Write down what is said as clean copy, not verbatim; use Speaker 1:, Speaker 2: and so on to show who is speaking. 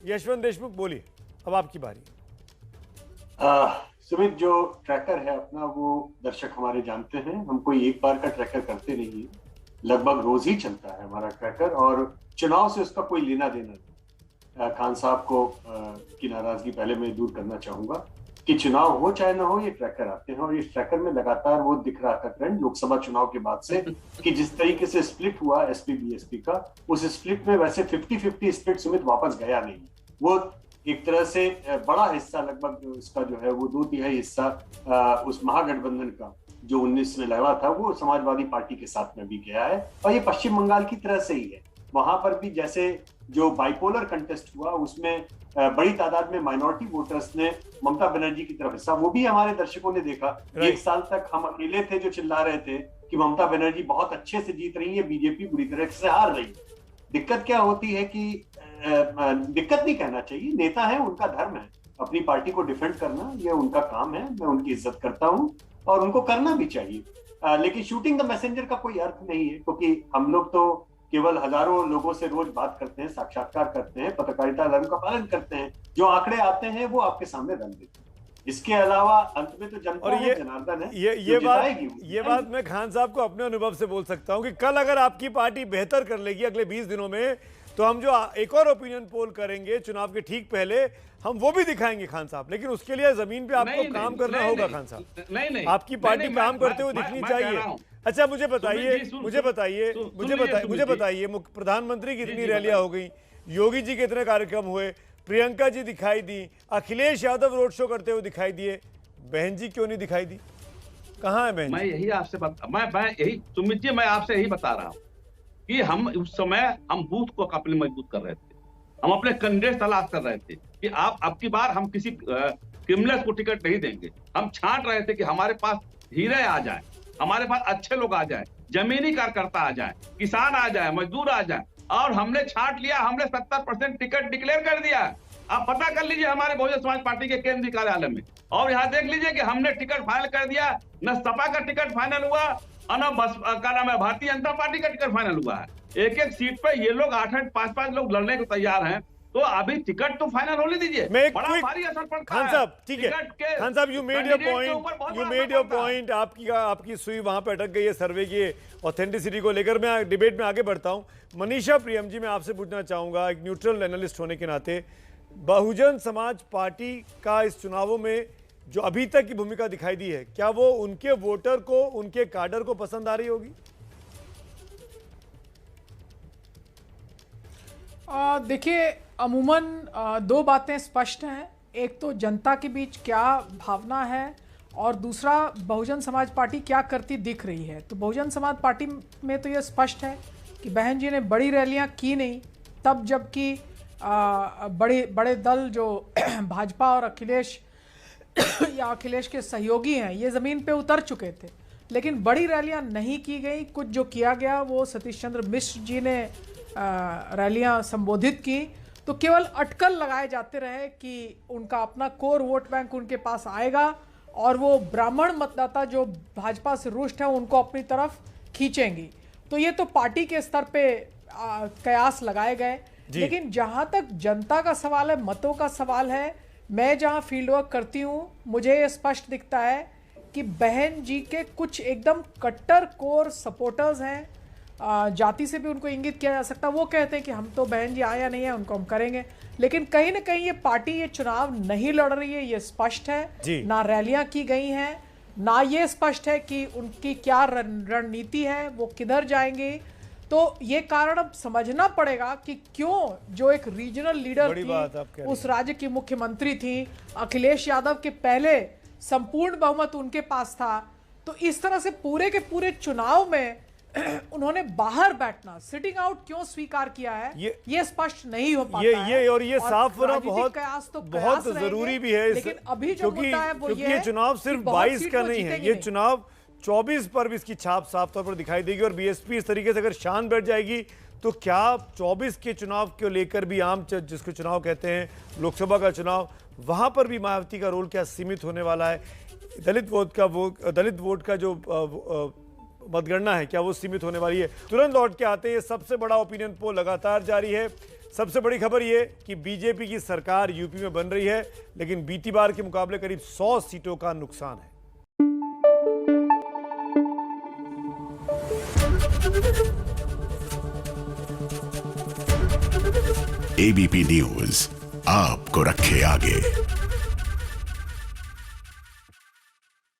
Speaker 1: यशवंत देशमुख बोलिए, अब आपकी बारी।
Speaker 2: सुमित, जो ट्रैकर है अपना वो दर्शक हमारे जानते हैं, हम कोई एक बार का ट्रैकर करते नहीं है, लगभग रोज ही चलता है हमारा ट्रैकर और चुनाव से उसका कोई लेना देना नहीं। खान साहब को की नाराजगी पहले मैं दूर करना चाहूंगा कि चुनाव हो चाहे ना हो ये ट्रैकर आते हैं और इस ट्रैकर में लगातार वो दिख रहा था ट्रेंड लोकसभा चुनाव के बाद से कि जिस तरीके से स्प्लिट हुआ एसपी बीएसपी का, उस स्प्लिट में वैसे 50-50 स्प्लिट सुमित वापस गया नहीं। वो एक तरह से बड़ा हिस्सा, लगभग उसका जो है वो 2/3 हिस्सा उस महागठबंधन का जो 19 में लगा था वो समाजवादी पार्टी के साथ में भी गया है। और ये पश्चिम बंगाल की तरह से ही है, वहां पर भी जैसे जो बाइपोलर कंटेस्ट हुआ उसमें बड़ी तादाद में माइनॉरिटी वोटर्स ने ममता बनर्जी की तरफ हिस्सा, वो भी हमारे दर्शकों ने देखा। एक साल तक हम अकेले थे जो चिल्ला रहे थे कि ममता बनर्जी बहुत अच्छे से जीत रही है, बीजेपी बुरी तरह से हार रही है। दिक्कत क्या होती है कि दिक्कत नहीं कहना चाहिए, नेता है, उनका धर्म है अपनी पार्टी को डिफेंड करना, ये उनका काम है, मैं उनकी इज्जत करता हूं और उनको करना भी चाहिए। लेकिन शूटिंग द मैसेंजर का कोई अर्थ नहीं है, क्योंकि हम लोग तो केवल हजारों लोगों से रोज बात करते हैं, साक्षात्कार करते हैं, पत्रकारिता धर्म का पालन करते हैं, जो आंकड़े आते हैं वो आपके सामने रख देते हैं। इसके अलावा अंत में तो जनता है, जनार्दन है,
Speaker 1: ये बात मैं खान साहब को अपने अनुभव से बोल सकता हूं कि कल अगर आपकी पार्टी बेहतर कर लेगी अगले 20 दिनों में, तो हम जो एक और ओपिनियन पोल करेंगे चुनाव के ठीक पहले, हम वो भी दिखाएंगे खान साहब। लेकिन उसके लिए जमीन पे आपको काम करना होगा खान साहब।
Speaker 3: नहीं,
Speaker 1: आपकी पार्टी काम करते हुए दिखनी चाहिए। अच्छा मुझे बताइए प्रधानमंत्री की इतनी रैलियां हो गई, योगी जी के इतने कार्यक्रम हुए, प्रियंका जी दिखाई दी, अखिलेश यादव रोड शो करते हुए दिखाई दिए, बहन जी क्यों नहीं दिखाई दी? कहाँ है बहन?
Speaker 3: मैं यही आपसे सुमित जी, मैं आपसे यही बता रहा हूँ कि हम उस समय हम बूथ को अपने मजबूत कर रहे थे, हम अपने कैंडिडेट तलाश कर रहे थे कि आप अब की बार हम किसी क्रिमिनल को टिकट नहीं देंगे। हम छांट रहे थे कि हमारे पास हीरे आ जाए, हमारे पास अच्छे लोग आ जाए, जमीनी कार्यकर्ता आ जाए, किसान आ जाए, मजदूर आ जाए, और हमने छांट लिया। हमने 70% टिकट डिक्लेयर कर दिया। आप पता कर लीजिए हमारे बहुजन समाज पार्टी के केंद्रीय कार्यालय में, और यहाँ देख लीजिए कि हमने टिकट फाइनल कर दिया। न सपा का टिकट फाइनल हुआ और न बस का नाम है भारतीय जनता पार्टी का टिकट फाइनल हुआ है। एक एक सीट पे ये लोग 8-8, 5-5 लोग लड़ने को तैयार हैं, तो अभी टिकट तो फाइनल होने दीजिए।
Speaker 1: बड़ा भारी असर पड़ता है। खान साहब ठीक है, खान साहब यू मेड योर पॉइंट, आपकी सुई वहां पे अटक गई है सर्वे की ऑथेंटिसिटी को लेकर। मैं डिबेट में आगे बढ़ता हूं। मनीषा प्रियम जी, मैं आपसे पूछना चाहूंगा एक न्यूट्रल एनालिस्ट होने के नाते, बहुजन समाज पार्टी का इस चुनावों में जो अभी तक की भूमिका दिखाई दी है, क्या वो उनके वोटर को, उनके काडर को पसंद आ रही होगी?
Speaker 4: देखिए, अमूमन दो बातें स्पष्ट हैं। एक तो जनता के बीच क्या भावना है और दूसरा बहुजन समाज पार्टी क्या करती दिख रही है। तो बहुजन समाज पार्टी में तो ये स्पष्ट है कि बहन जी ने बड़ी रैलियां की नहीं, तब जबकि बड़े दल जो भाजपा और अखिलेश या अखिलेश के सहयोगी हैं ये ज़मीन पे उतर चुके थे, लेकिन बड़ी रैलियां नहीं की गई। कुछ जो किया गया वो सतीश चंद्र मिश्र जी ने रैलियां संबोधित की, तो केवल अटकल लगाए जाते रहे कि उनका अपना कोर वोट बैंक उनके पास आएगा और वो ब्राह्मण मतदाता जो भाजपा से रुष्ट है उनको अपनी तरफ खींचेंगी। तो ये तो पार्टी के स्तर पे कयास लगाए गए। लेकिन जहां तक जनता का सवाल है, मतों का सवाल है, मैं जहां फील्ड वर्क करती हूं मुझे ये स्पष्ट दिखता है कि बहन जी के कुछ एकदम कट्टर कोर सपोर्टर्स हैं। जाति से भी उनको इंगित किया जा सकता है, वो कहते हैं कि हम तो बहन जी आया नहीं है, उनको हम करेंगे। लेकिन कहीं ना कहीं ये पार्टी ये चुनाव नहीं लड़ रही है, ये स्पष्ट है। ना रैलियां की गई हैं, ना ये स्पष्ट है कि उनकी क्या रणनीति है, वो किधर जाएंगे। तो ये कारण अब समझना पड़ेगा कि क्यों जो एक रीजनल लीडर थी, उस राज्य की मुख्यमंत्री थी, अखिलेश यादव के पहले संपूर्ण बहुमत उनके पास था, तो इस तरह से पूरे के पूरे चुनाव में उन्होंने बाहर बैठना, सिटिंग आउट क्यों स्वीकार किया है, ये स्पष्ट नहीं हो पाता है।
Speaker 1: और ये साफ होना बहुत जरूरी भी है।
Speaker 4: लेकिन अभी जो मुद्दा है वो
Speaker 1: ये चुनाव सिर्फ 22 का नहीं है, ये चुनाव 24 पर भी इसकी छाप साफ तौर पर दिखाई देगी। और बीएसपी इस तरीके से अगर शान बैठ जाएगी तो क्या 24 के चुनाव को लेकर भी, आम जिसको चुनाव कहते हैं लोकसभा का चुनाव, वहां पर भी मायावती का रोल क्या सीमित होने वाला है? दलित वोट का जो मतगणना है क्या वो सीमित होने वाली है? तुरंत लौट के आते हैं, सबसे बड़ा ओपिनियन पोल लगातार जारी है। सबसे बड़ी खबर ये कि बीजेपी की सरकार यूपी में बन रही है, लेकिन बीती बार के मुकाबले करीब 100 सीटों का नुकसान है।
Speaker 5: एबीपी न्यूज आपको रखे आगे।